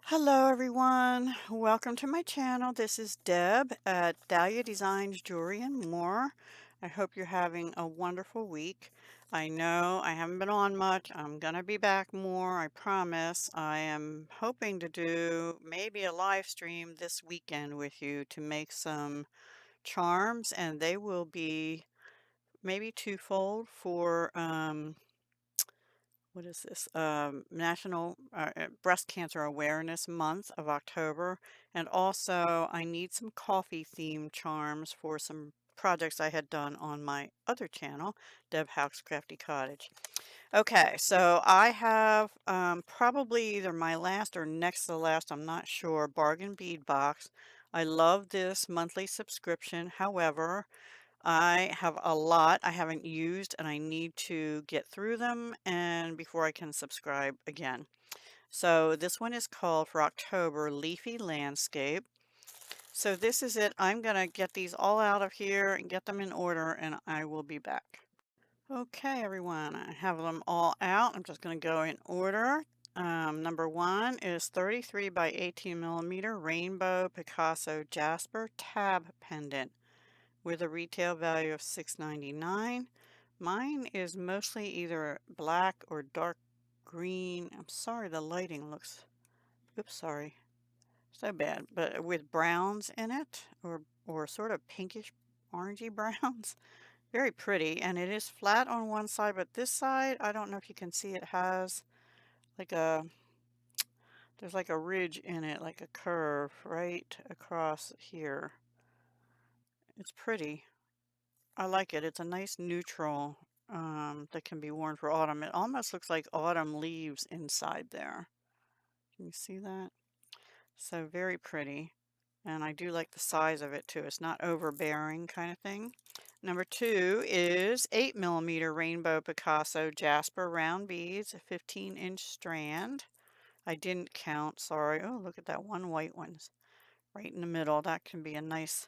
Hello everyone, welcome to my channel. This is Deb at Dahlia Designs Jewelry and More. I hope you're having a wonderful week. I know I haven't been on much. I'm gonna be back more, I promise. I am hoping to do maybe a live stream this weekend with you to make some charms, and they will be maybe twofold for what is this? National Breast Cancer Awareness Month of October. And also, I need some coffee themed charms for some projects I had done on my other channel, Deb Houck's Crafty Cottage. Okay, so I have probably either my last or next to the last, I'm not sure, Bargain Bead Box. I love this monthly subscription. However, I have a lot I haven't used and I need to get through them and before I can subscribe again. So this one is called for October Leafy Landscape. So this is it. I'm going to get these all out of here and get them in order and I will be back. Okay, everyone, I have them all out. I'm just going to go in order. Number one is 33 by 18 millimeter Rainbow Picasso Jasper Tab Pendant with a retail value of $6.99. Mine is mostly either black or dark green. I'm sorry, the lighting looks, oops, sorry, so bad, but with browns in it or sort of pinkish orangey browns. Very pretty, and it is flat on one side, but this side, I don't know if you can see, it has like there's like a ridge in it, like a curve right across here. It's pretty. I like it. It's a nice neutral that can be worn for autumn. It almost looks like autumn leaves inside there. Can you see that? So very pretty. And I do like the size of it too. It's not overbearing kind of thing. Number two is 8 millimeter Rainbow Picasso Jasper round beads, a 15-inch strand. I didn't count, sorry. Oh, look at that one white one's right in the middle. That can be a nice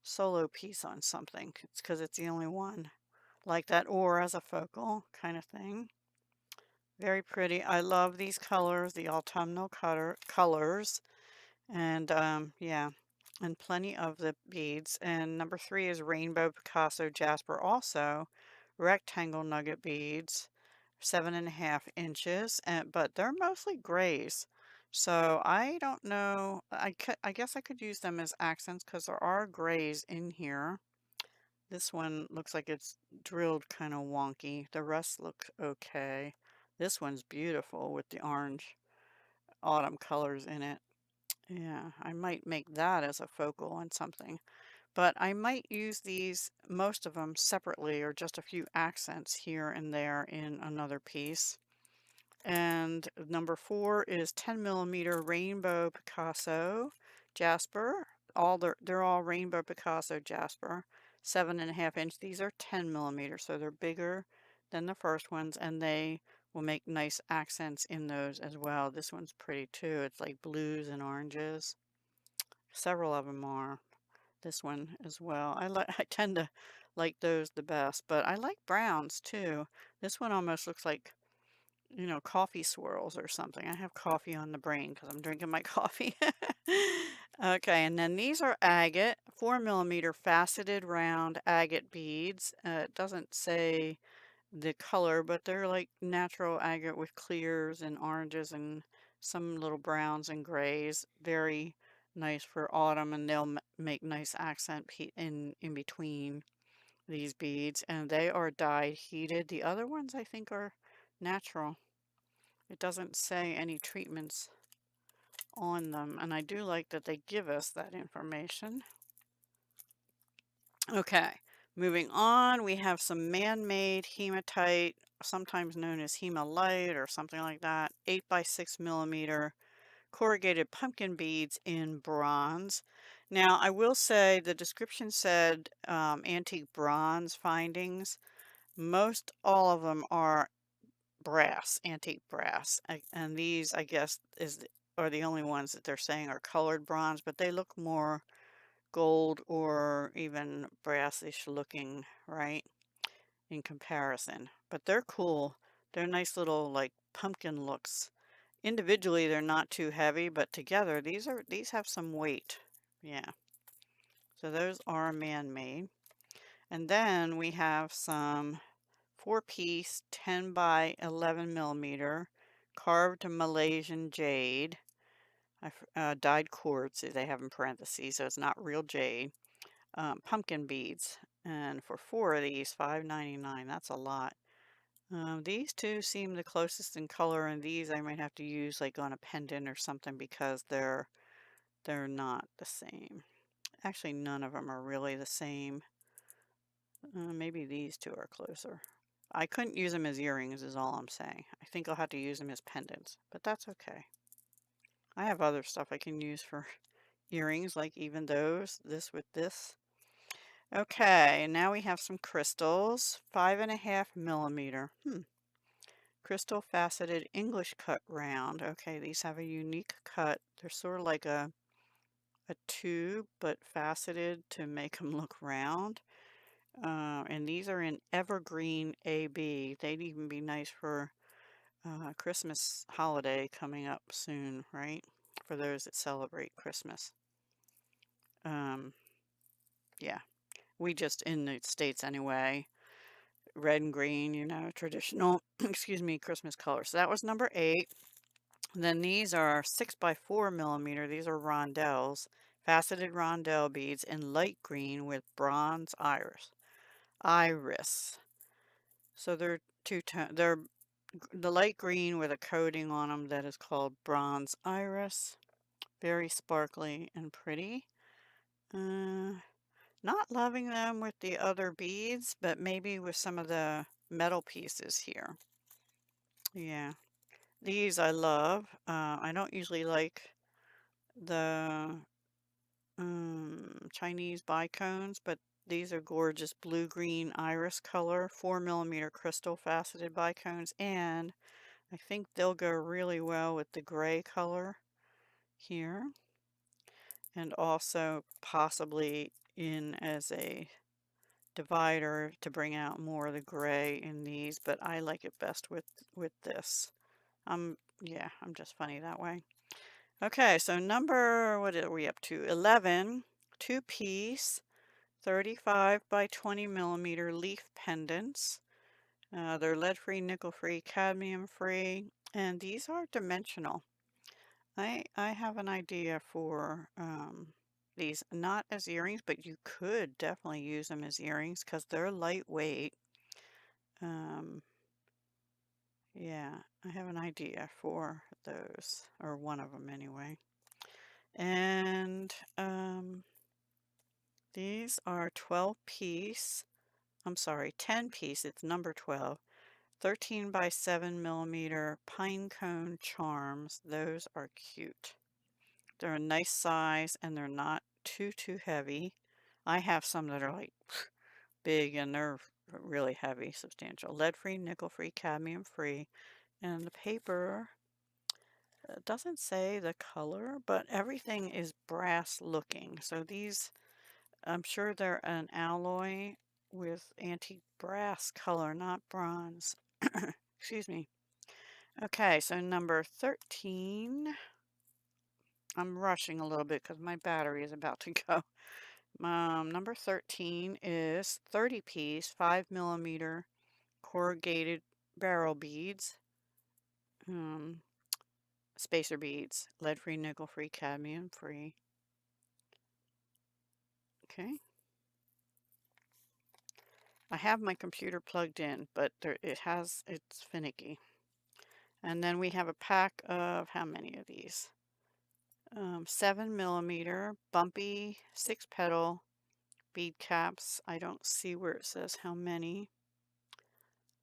solo piece on something. It's because it's the only one like that, or as a focal kind of thing. Very pretty. I love these colors, the autumnal colors, and yeah, and plenty of the beads. And number three is Rainbow Picasso Jasper, also rectangle nugget beads, 7.5 inches, but they're mostly grays. So I don't know. I guess I could use them as accents because there are grays in here. This one looks like it's drilled kind of wonky. The rest look okay. This one's beautiful with the orange autumn colors in it. Yeah, I might make that as a focal on something. But I might use these, most of them separately or just a few accents here and there in another piece. And number four is 10 millimeter Rainbow Picasso Jasper. They're all Rainbow Picasso Jasper, 7.5 inch. These are 10 millimeters, so they're bigger than the first ones, and they will make nice accents in those as well. This one's pretty too. It's like blues and oranges. Several of them are. This one as well. I tend to like those the best, but I like browns too. This one almost looks like, coffee swirls or something. I have coffee on the brain because I'm drinking my coffee. Okay, and then these are agate, 4 millimeter faceted round agate beads. It doesn't say the color, but they're like natural agate with clears and oranges and some little browns and grays. Very nice for autumn, and they'll make nice accent in between these beads, and they are dyed heated. The other ones I think are natural. It doesn't say any treatments on them, and I do like that they give us that information. Okay, moving on, we have some man-made hematite, sometimes known as hemalite or something like that, 8 by 6 millimeter corrugated pumpkin beads in bronze. Now, I will say the description said antique bronze findings. Most all of them are brass, antique brass. And these, I guess, are the only ones that they're saying are colored bronze, but they look more gold or even brassish looking, right, in comparison. But they're cool. They're nice little like pumpkin looks Individually, they're not too heavy, but together, these have some weight. Yeah. So those are man-made. And then we have some 4-piece 10 by 11 millimeter carved Malaysian jade. Dyed quartz, they have in parentheses, so it's not real jade. Pumpkin beads. And for 4 of these, $5.99. That's a lot. These two seem the closest in color, and these I might have to use like on a pendant or something because they're not the same. Actually, none of them are really the same. Maybe these two are closer. I couldn't use them as earrings is all I'm saying. I think I'll have to use them as pendants, but that's okay. I have other stuff I can use for earrings, like even those, this with this. Okay, now we have some crystals. 5.5 millimeter. Crystal faceted English cut round. Okay, these have a unique cut. They're sort of like a tube, but faceted to make them look round. And these are in evergreen AB. They'd even be nice for Christmas holiday coming up soon, right? For those that celebrate Christmas. Yeah, we just in the States anyway. Red and green, you know, traditional, excuse me, Christmas colors. So that was number 8. Then these are 6 by 4 millimeter. These are rondelles, faceted rondelle beads in light green with bronze iris. So they're two-tone. They're the light green with a coating on them that is called bronze iris. Very sparkly and pretty. Not loving them with the other beads, but maybe with some of the metal pieces here. Yeah, these I love. I don't usually like the Chinese bicones, but these are gorgeous blue-green iris color, 4 millimeter crystal faceted bicones, and I think they'll go really well with the gray color here, and also possibly in as a divider to bring out more of the gray in these, but I like it best with this. Yeah, I'm just funny that way. Okay, so what are we up to? 11, 2-piece, 35 by 20 millimeter leaf pendants. They're lead-free, nickel-free, cadmium-free, and these are dimensional. I have an idea for these, not as earrings, but you could definitely use them as earrings because they're lightweight. Yeah, I have an idea for those, or one of them anyway. And these are 12-piece, I'm sorry, 10-piece, it's number 12, 13 by 7 millimeter pine cone charms. Those are cute. They're a nice size and they're not too heavy. I have some that are like big and they're really heavy, substantial. Lead-free, nickel-free, cadmium-free. And the paper doesn't say the color, but everything is brass looking. So these, I'm sure they're an alloy with antique brass color, not bronze. Excuse me. Okay, so number 13. I'm rushing a little bit because my battery is about to go. Number 13 is 30-piece, 5 millimeter corrugated barrel beads. Spacer beads, lead-free, nickel-free, cadmium-free. Okay. I have my computer plugged in, but it's finicky. And then we have a pack of, how many of these? 7 millimeter, bumpy, 6-petal bead caps. I don't see where it says how many.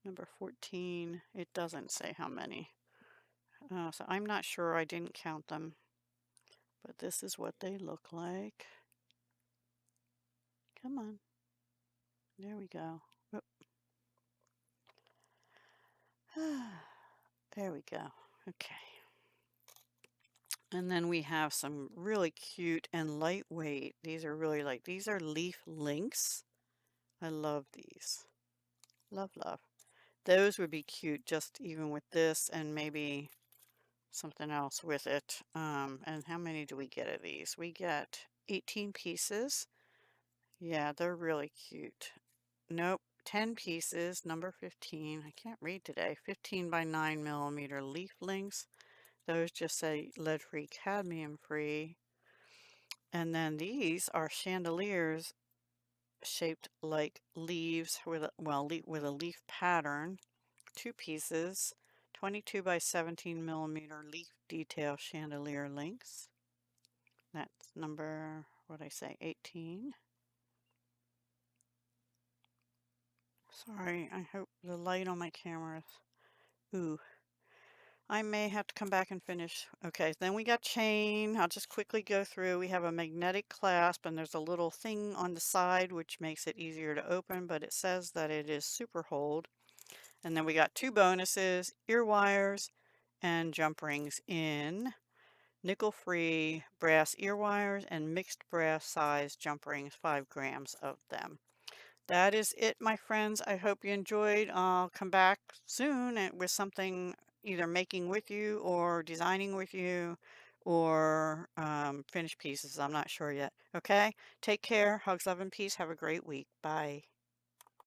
Number 14, it doesn't say how many. So I'm not sure, I didn't count them. But this is what they look like. Come on. There we go. Oop. There we go. Okay. And then we have some really cute and lightweight. These are really light. These are leaf links. I love these. Love, love. Those would be cute just even with this and maybe something else with it. And how many do we get of these? We get 18 pieces. Yeah, they're really cute. Nope, 10 pieces, number 15. I can't read today. 15 by 9 millimeter leaf links. Those just say lead-free, cadmium-free. And then these are chandeliers shaped like leaves with with a leaf pattern. 2 pieces, 22 by 17 millimeter leaf detail chandelier links. That's number, what I say, 18. Sorry, I hope the light on my camera is, ooh. I may have to come back and finish. Okay, then we got chain. I'll just quickly go through. We have a magnetic clasp, and there's a little thing on the side which makes it easier to open, but it says that it is super hold. And then we got 2 bonuses, ear wires and jump rings in nickel-free brass ear wires and mixed brass size jump rings, 5 grams of them. That is it, my friends. I hope you enjoyed. I'll come back soon with something either making with you or designing with you or finished pieces. I'm not sure yet. Okay? Take care. Hugs, love, and peace. Have a great week. Bye.